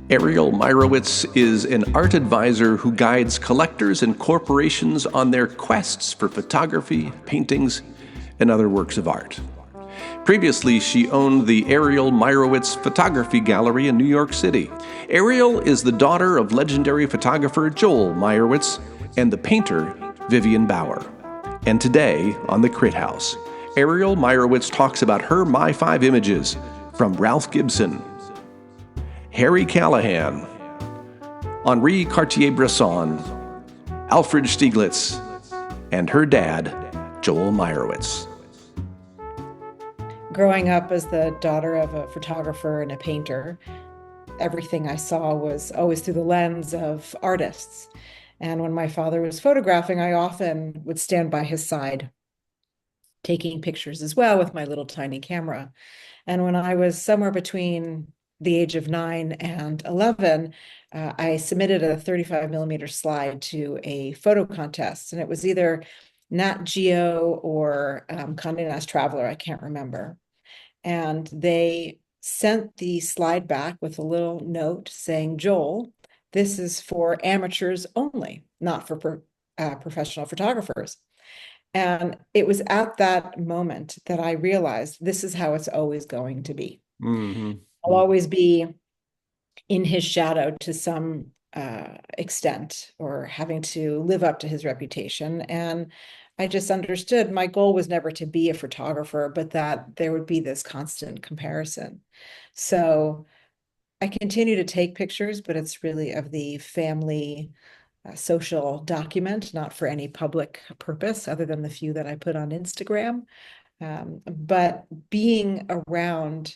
Ariel Meyerowitz is an art advisor who guides collectors and corporations on their quests for photography, paintings, and other works of art. Previously, she owned the Ariel Meyerowitz Photography Gallery in New York City. Ariel is the daughter of legendary photographer Joel Myerowitz and the painter Vivian Bauer. And today, on the Crit House, Ariel Meyerowitz talks about her myFIVE images from Ralph Gibson, Henri Callahan, Henri Cartier-Bresson, Alfred Stieglitz, and her dad, Joel Myerowitz. Growing up as the daughter of a photographer and a painter, everything I saw was always through the lens of artists. And when my father was photographing, I often would stand by his side, taking pictures as well with my little tiny camera. And when I was somewhere between the age of 9 and 11, I submitted a 35 millimeter slide to a photo contest, and it was either Nat Geo or Condé Nast Traveler, I can't remember. And they sent the slide back with a little note saying, "Joel, this is for amateurs only, not for professional photographers." And it was at that moment that I realized this is how it's always going to be. Mm-hmm. I'll always be in his shadow to some extent, or having to live up to his reputation. And I just understood my goal was never to be a photographer, but that there would be this constant comparison. So I continue to take pictures, but it's really of the family social document, not for any public purpose other than the few that I put on Instagram. But being around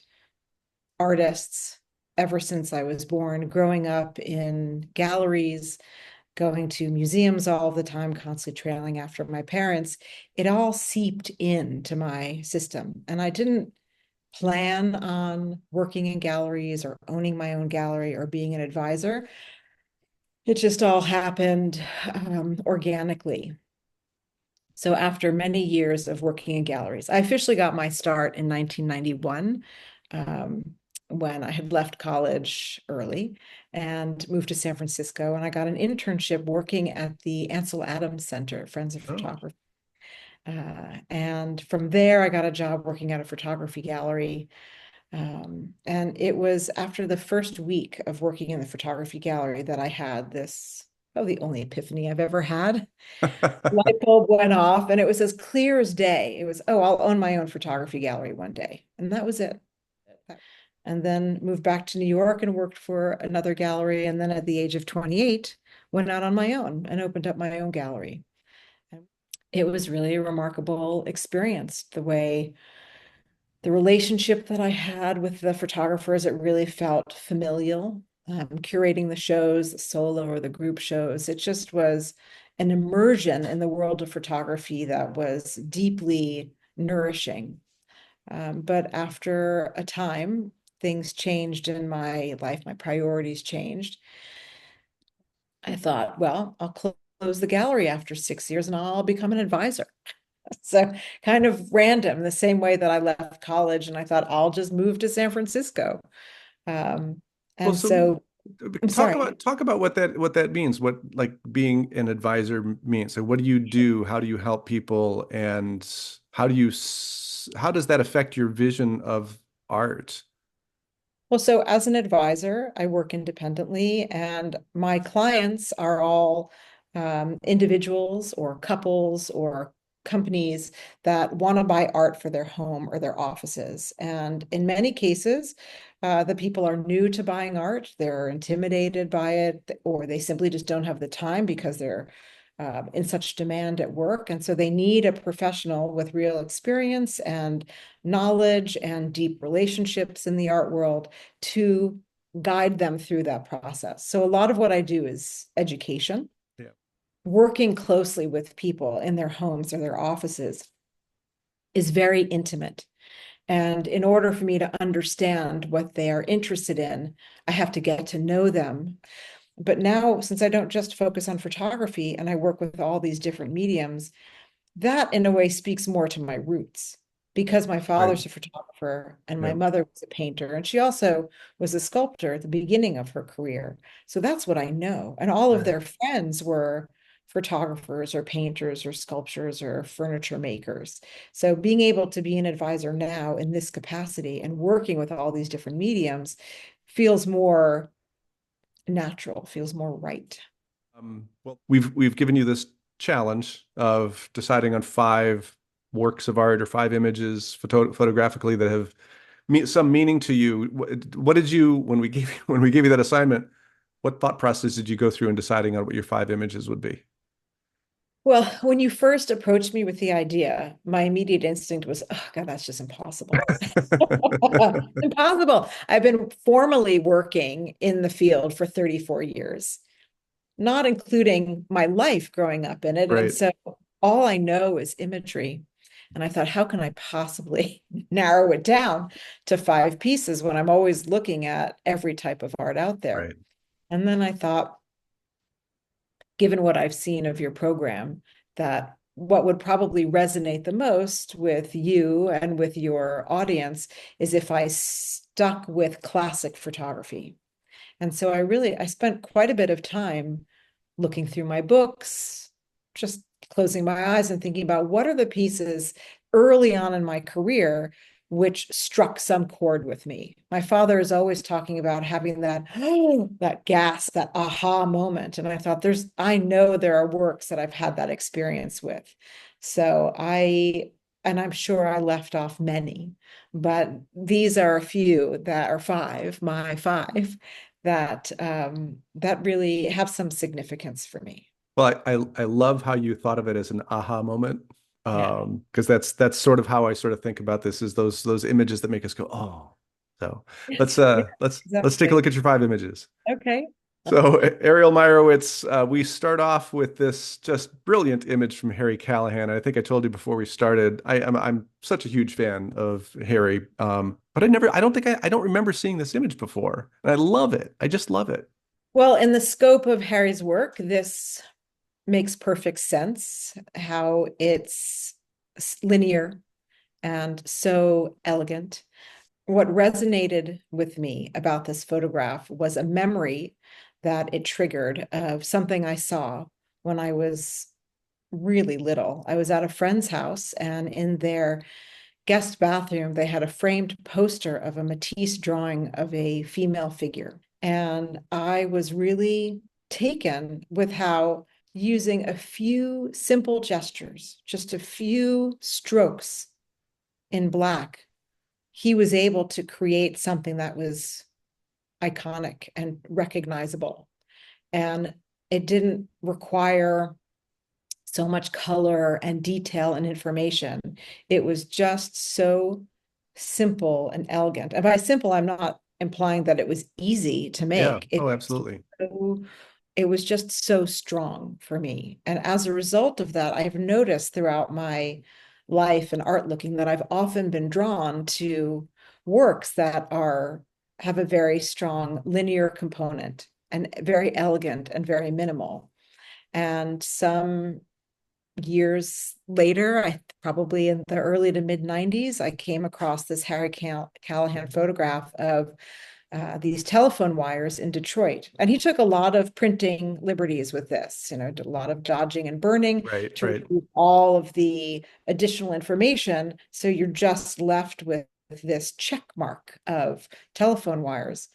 artists ever since I was born, growing up in galleries, going to museums all the time, constantly trailing after my parents, it all seeped into my system. And I didn't plan on working in galleries or owning my own gallery or being an advisor. It just all happened organically. So after many years of working in galleries, I officially got my start in 1991. When I had left college early and moved to San Francisco, and I got an internship working at the Ansel Adams Center, Friends of Photography. And from there, I got a job working at a photography gallery. And it was after the first week of working in the photography gallery that I had this, the only epiphany I've ever had. Light bulb went off, and it was as clear as day. It was, I'll own my own photography gallery one day. And that was it. And then moved back to New York and worked for another gallery. And then at the age of 28, went out on my own and opened up my own gallery. And it was really a remarkable experience, the relationship that I had with the photographers. It really felt familial. Curating the shows, the solo or the group shows, it just was an immersion in the world of photography that was deeply nourishing. But after a time, things changed in my life, my priorities changed. I thought, well, I'll close the gallery after 6 years and I'll become an advisor. So kind of random, the same way that I left college and I thought I'll just move to San Francisco. And well, so talk about what that means, what like being an advisor means. So what do you do? How do you help people? And how does that affect your vision of art? Well, so as an advisor, I work independently, and my clients are all individuals or couples or companies that want to buy art for their home or their offices. And in many cases, the people are new to buying art. They're intimidated by it, or they simply just don't have the time because they're in such demand at work. And so they need a professional with real experience and knowledge and deep relationships in the art world to guide them through that process. So a lot of what I do is education. Yeah. Working closely with people in their homes or their offices is very intimate. And in order for me to understand what they are interested in, I have to get to know them. But now, since I don't just focus on photography and I work with all these different mediums, that in a way speaks more to my roots. because my Right. father's a photographer and my Yeah. mother was a painter, and she also was a sculptor at the beginning of her career. So that's what I know. And all of Right. their friends were photographers or painters or sculptors or furniture makers. So being able to be an advisor now in this capacity and working with all these different mediums feels more natural, feels more right. Well, we've given you this challenge of deciding on five works of art or five images photographically that have some meaning to you. What did you when we gave you that assignment? What thought process did you go through in deciding on what your five images would be? Well, when you first approached me with the idea, my immediate instinct was, oh God, that's just impossible. Impossible. I've been formally working in the field for 34 years, not including my life growing up in it. And Right. so all I know is imagery. And I thought, how can I possibly narrow it down to five pieces when I'm always looking at every type of art out there? Right. And then I thought, given what I've seen of your program, that what would probably resonate the most with you and with your audience is if I stuck with classic photography. And so I spent quite a bit of time looking through my books, just closing my eyes and thinking about what are the pieces early on in my career which struck some chord with me. My father is always talking about having that that gasp, that aha moment. And I thought I know there are works that I've had that experience with. So and I'm sure I left off many, but these are a few that are five, my five, that that really have some significance for me. Well, I love how you thought of it as an aha moment. Yeah. Because that's sort of how I sort of think about this is those images that make us go, oh. So let's Yeah, let's take a exactly. look at your five images. Okay. So Ariel Meyerowitz, we start off with this just brilliant image from Harry Callahan. I think I told you before we started, I'm such a huge fan of Harry, but I don't remember seeing this image before, and I love it. I just love it. Well, in the scope of Harry's work, this makes perfect sense how it's linear and so elegant. What resonated with me about this photograph was a memory that it triggered of something I saw when I was really little. I was at a friend's house, and in their guest bathroom, they had a framed poster of a Matisse drawing of a female figure. And I was really taken with how using a few simple gestures, just a few strokes in black, he was able to create something that was iconic and recognizable. And it didn't require so much color and detail and information. It was just so simple and elegant. And by simple, I'm not implying that it was easy to Yeah. make. Oh, absolutely. It was just so strong for me. And as a result of that, I've noticed throughout my life and art looking that I've often been drawn to works that are have a very strong linear component and very elegant and very minimal. And some years later, I probably in the early to mid 90s, I came across this Harry Callahan photograph of these telephone wires in Detroit. And he took a lot of printing liberties with this, did a lot of dodging and burning Right, to right. remove all of the additional information. So you're just left with this check mark of telephone wires.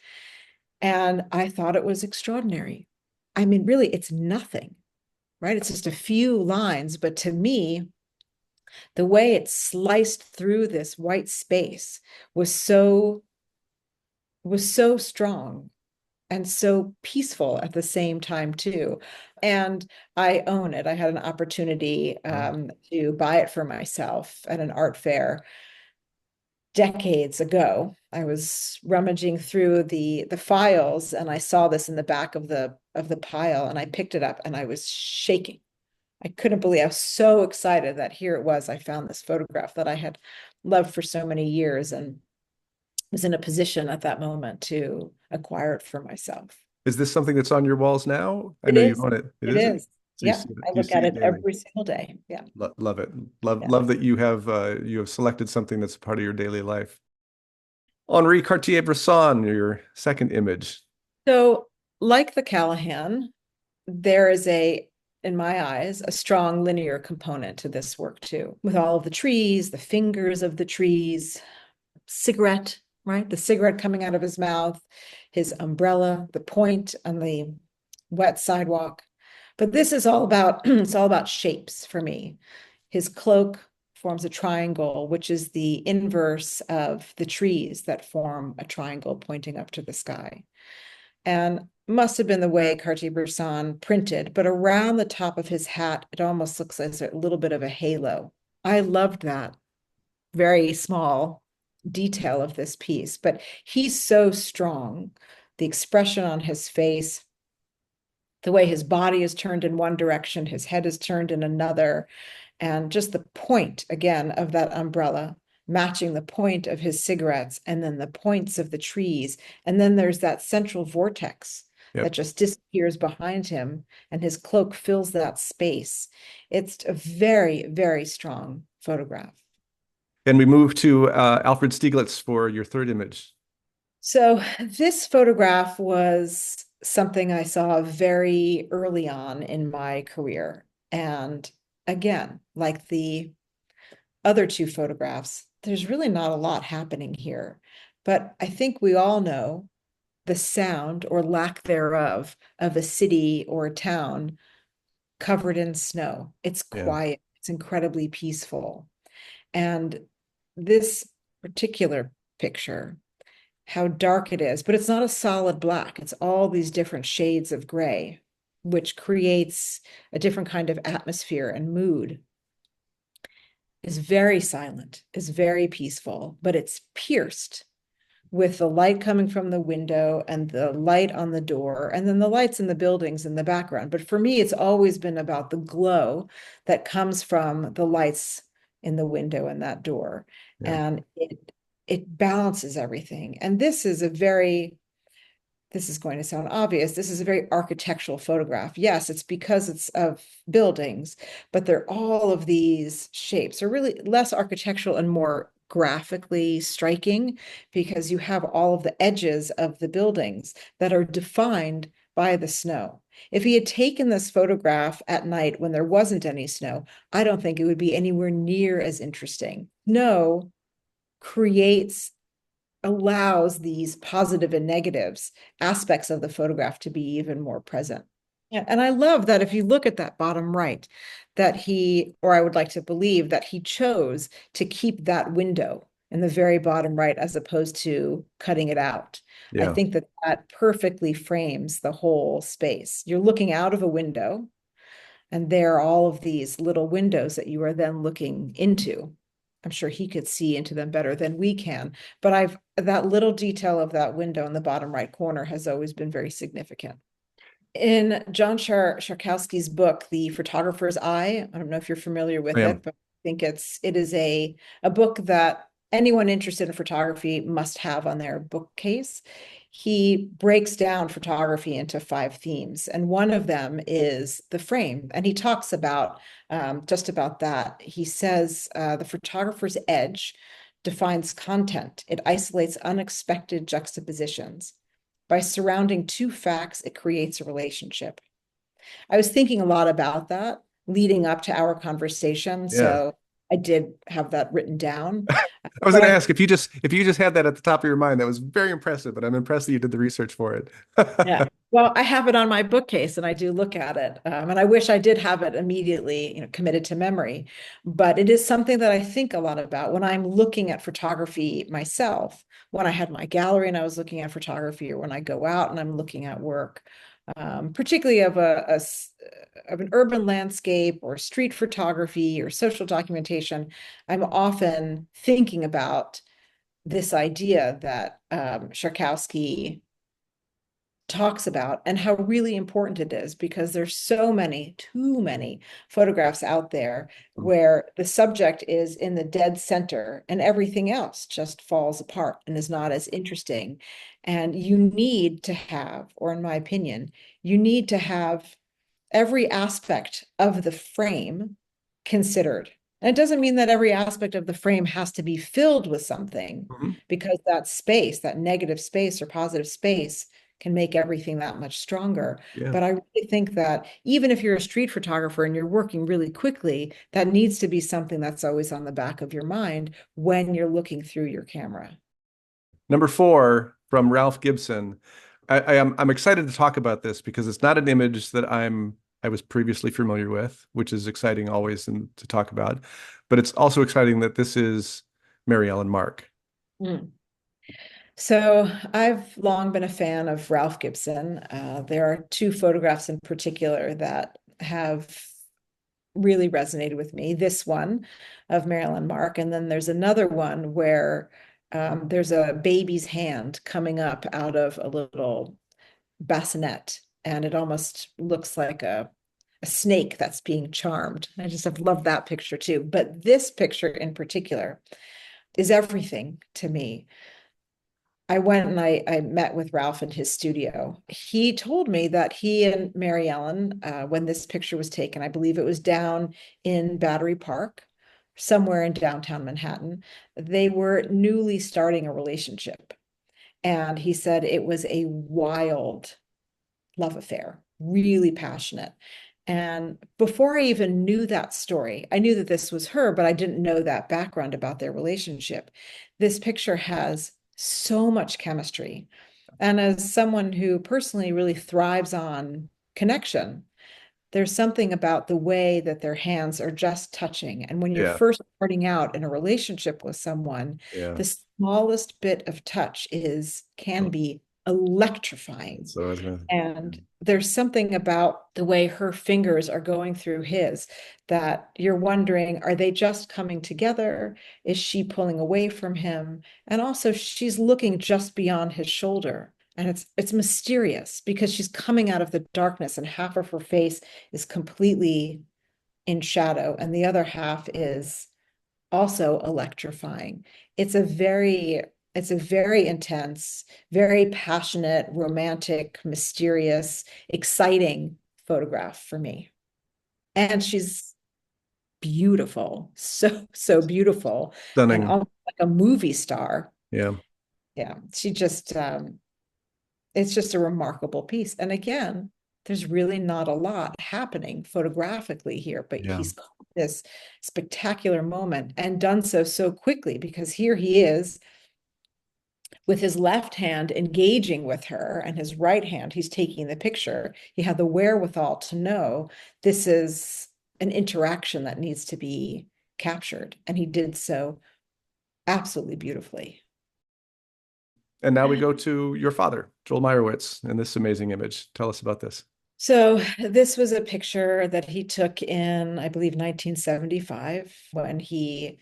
And I thought it was extraordinary. I mean, really, it's nothing, right? It's just a few lines. But to me, the way it sliced through this white space was so strong and so peaceful at the same time too. And I own it. I had an opportunity Mhm. to buy it for myself at an art fair decades ago. I was rummaging through the files and I saw this in the back of the pile, and I picked it up and I was shaking. I couldn't believe, I was so excited that here it was. I found this photograph that I had loved for so many years and was in a position at that moment to acquire it for myself. Is this something that's on your walls now? I It know you is. own it. It It is it? is. So Yeah, I you look see at it it daily. every single day. Yeah, Love it. yeah. Love that you have selected something that's part of your daily life. Henri Cartier-Bresson, your second image. So, like the Callahan, there is in my eyes, a strong linear component to this work too, with all of the trees, the fingers of the trees, cigarette, right? The cigarette coming out of his mouth, his umbrella, the point on the wet sidewalk. But this is all about it's all about shapes for me. His cloak forms a triangle, which is the inverse of the trees that form a triangle pointing up to the sky. And must have been the way Cartier-Bresson printed, but around the top of his hat, it almost looks like a little bit of a halo. I loved that very small detail of this piece, but he's so strong. The expression on his face, the way his body is turned in one direction, his head is turned in another, and just the point again of that umbrella matching the point of his cigarettes and then the points of the trees. And then there's that central vortex that Yep. just disappears behind him and his cloak fills that space. It's a very, very strong photograph. And we move to Alfred Stieglitz for your third image. So this photograph was something I saw very early on in my career. And again, like the other two photographs, there's really not a lot happening here. But I think we all know the sound or lack thereof of a city or a town covered in snow. It's Yeah. quiet, it's incredibly peaceful. And this particular picture, how dark it is, but it's not a solid black. It's all these different shades of gray, which creates a different kind of atmosphere and mood. Is very silent, is very peaceful, but it's pierced with the light coming from the window and the light on the door, and then the lights in the buildings in the background. But for me, it's always been about the glow that comes from the lights in the window and that door. Yeah. And it balances everything. And this is going to sound obvious. This is a very architectural photograph. Yes, it's because it's of buildings, but they're all of these shapes are really less architectural and more graphically striking because you have all of the edges of the buildings that are defined by the snow. If he had taken this photograph at night when there wasn't any snow, I don't think it would be anywhere near as interesting. Snow creates allows these positive and negatives aspects of the photograph to be even more present. Yeah, and I love that if you look at that bottom right, that or I would like to believe that he chose to keep that window in the very bottom right as opposed to cutting it out. I Yeah. think that that perfectly frames the whole space. You're looking out of a window, and there are all of these little windows that you are then looking into. I'm sure he could see into them better than we can, but that little detail of that window in the bottom right corner has always been very significant. In John Sharkowski's book, The Photographer's Eye, I don't know if you're familiar I with am. it, but I think it is a book that anyone interested in photography must have on their bookcase. He breaks down photography into 5 themes, and one of them is the frame. And he talks about just about that. He says the photographer's edge defines content. It isolates unexpected juxtapositions. By surrounding two facts, it creates a relationship. I was thinking a lot about that leading up to our conversation, Yeah. so I did have that written down. I was But going to I ask if you just had that at the top of your mind. That was very impressive, but I'm impressed that you did the research for it. Yeah. Well, I have it on my bookcase and I do look at it. And I wish I did have it immediately, committed to memory. But it is something that I think a lot about when I'm looking at photography myself, when I had my gallery and I was looking at photography, or when I go out and I'm looking at work, particularly of of an urban landscape or street photography or social documentation. I'm often thinking about this idea that Sharkowski talks about and how really important it is, because there's too many photographs out there where the subject is in the dead center and everything else just falls apart and is not as interesting. And you need to have, or in my opinion, you need to have every aspect of the frame considered. And it doesn't mean that every aspect of the frame has to be filled with something, Mhm. because that space, that negative space or positive space, can make everything that much stronger. Yeah. But I really think that even if you're a street photographer and you're working really quickly, that needs to be something that's always on the back of your mind when you're looking through your camera. Number 4 from Ralph Gibson. I'm excited to talk about this because it's not an image that I was previously familiar with, which is exciting always to talk about. But it's also exciting that this is Mary Ellen Mark. Mm. So I've long been a fan of Ralph Gibson. There are two photographs in particular that have really resonated with me. This one of Marilyn Mark, and then there's another one where there's a baby's hand coming up out of a little bassinet, and it almost looks like a snake that's being charmed. I just have loved that picture too. But this picture in particular is everything to me. I went and I met with Ralph in his studio. He told me that he and Mary Ellen, when this picture was taken, I believe it was down in Battery Park, somewhere in downtown Manhattan, they were newly starting a relationship. And he said it was a wild love affair, really passionate. And before I even knew that story, I knew that this was her, but I didn't know that background about their relationship. This picture has so much chemistry. And as someone who personally really thrives on connection, there's something about the way that their hands are just touching. And when you're Yeah. first starting out in a relationship with someone, Yeah. the smallest bit of touch can be electrifying. So I was gonna, And there's something about the way her fingers are going through his that you're wondering, are they just coming together? Is she pulling away from him? And also she's looking just beyond his shoulder. And it's mysterious because she's coming out of the darkness and half of her face is completely in shadow and the other half is also electrifying. It's a very it's a very intense, very passionate, romantic, mysterious, exciting photograph for me. And she's beautiful, so beautiful, and stunning. almost like a movie star. Yeah. Yeah, she just it's just a remarkable piece. And again, there's really not a lot happening photographically here, but Yeah. he's caught this spectacular moment and done so quickly, because here he is with his left hand engaging with her and his right hand, he's taking the picture. He had the wherewithal to know this is an interaction that needs to be captured. And he did so absolutely beautifully. And now we go to your father, Joel Meyerowitz, in this amazing image. Tell us about this. So this was a picture that he took in, I believe, 1975, when he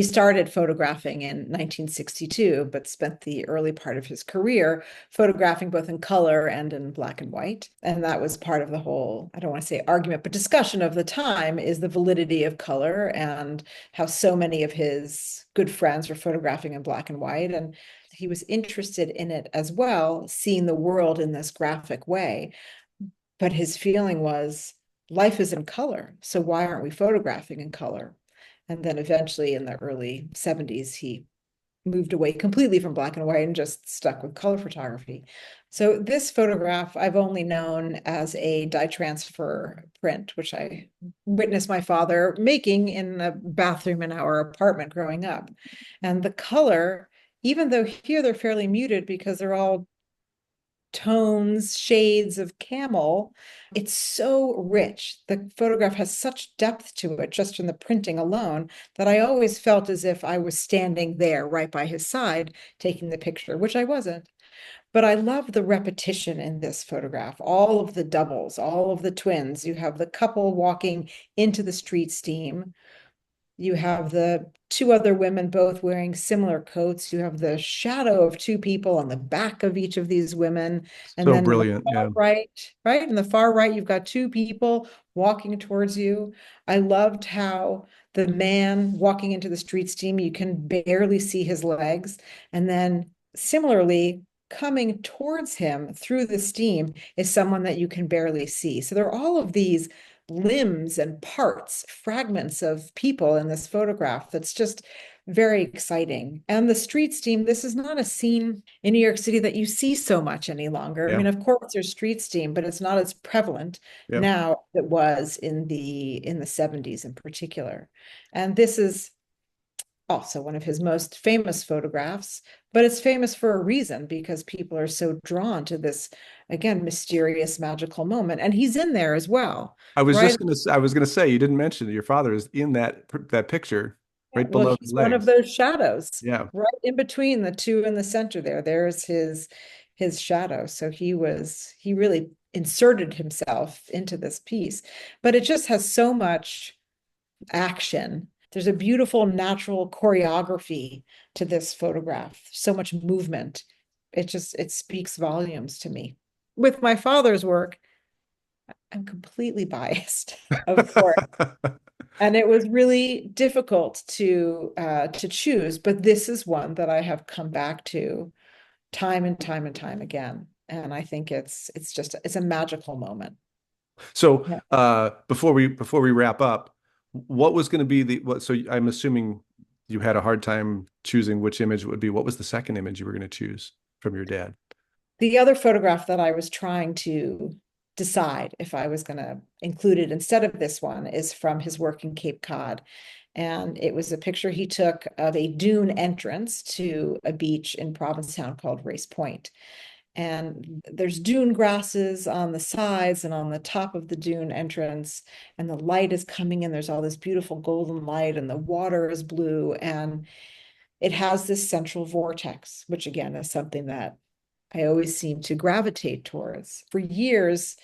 started photographing in 1962, but spent the early part of his career photographing both in color and in black and white. And that was part of the whole, I don't want to say argument, but discussion of the time, is the validity of color and how so many of his good friends were photographing in black and white. And he was interested in it as well, seeing the world in this graphic way. But his feeling was, life is in color, so why aren't we photographing in color? And then eventually in the early 70s, he moved away completely from black and white and just stuck with color photography. So this photograph I've only known as a dye transfer print, which I witnessed my father making in a bathroom in our apartment growing up. And the color, even though here they're fairly muted because they're all tones, shades of camel. It's so rich. The photograph has such depth to it just from the printing alone that I always felt as if I was standing there right by his side taking the picture, which I wasn't. But I love the repetition in this photograph, all of the doubles, all of the twins. You have the couple walking into the street steam. You have the two other women both wearing similar coats. You have the shadow of two people on the back of each of these women. And So then in the brilliant. far Yeah. right, right? In the far right, you've got two people walking towards you. I loved how the man walking into the street steam, you can barely see his legs. And then similarly, coming towards him through the steam is someone that you can barely see. So there are all of these limbs and parts, fragments of people in this photograph that's just very exciting. And the street steam, this is not a scene in New York City that you see so much any longer. I Yeah. mean, of course, there's street steam, but it's not as prevalent Yeah. now as it was in the 70s in particular. And this is also one of his most famous photographs, but it's famous for a reason because people are so drawn to this, again, mysterious, magical moment. And he's in there as well, right? I was gonna say, you didn't mention that your father is in that picture right Well, below his he's one of legs. those shadows, Yeah. right in between the two in the center there. There's his shadow. So he really inserted himself into this piece, but it just has so much action. There's a beautiful natural choreography to this photograph, so much movement. It speaks volumes to me. With my father's work, I'm completely biased, of course. And it was really difficult to choose, but this is one that I have come back to time and time and time again. And I think it's a magical moment. So Yeah. before we wrap up, what was going to be so I'm assuming you had a hard time choosing which image it would be. What was the second image you were going to choose from your dad? The other photograph that I was trying to decide if I was going to include it instead of this one is from his work in Cape Cod. And it was a picture he took of a dune entrance to a beach in Provincetown called Race Point. And there's dune grasses on the sides and on the top of the dune entrance, and the light is coming in. There's all this beautiful golden light, and the water is blue, and it has this central vortex, which again is something that I always seem to gravitate towards. For years,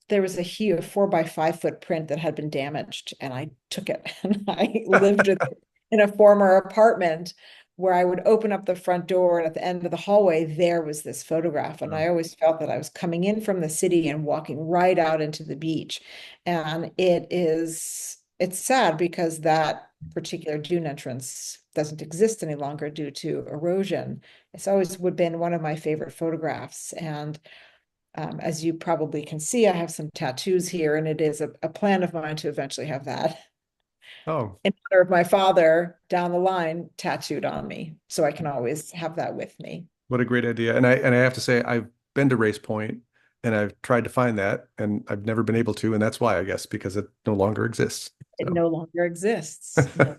there was a 4 by 5 foot print that had been damaged, and I took it and I lived with it in a former apartment where I would open up the front door, and at the end of the hallway, there was this photograph. And I always felt that I was coming in from the city and walking right out into the beach. And it's sad because that particular dune entrance doesn't exist any longer due to erosion. It's always would been one of my favorite photographs. And as you probably can see, I have some tattoos here, and it is a plan of mine to eventually have that Oh, in honor of my father down the line tattooed on me. So I can always have that with me. what a great idea. And I have to say, I've been to Race Point and I've tried to find that and I've never been able to. And that's why, I guess, because it no longer exists. It So. no longer exists. No.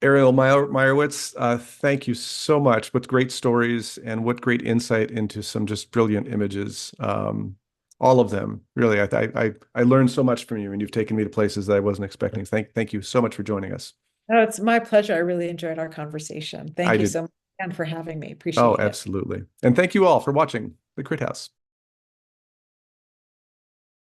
Ariel Meyerowitz, thank you so much. What great stories and what great insight into some just brilliant images. All of them, really. I learned so much from you, and you've taken me to places that I wasn't expecting. Thank you so much for joining us. Oh, it's my pleasure. I really enjoyed our conversation. I Thank you did. so much again for having me. Oh, Appreciate it. absolutely. And thank you all for watching The Crit House.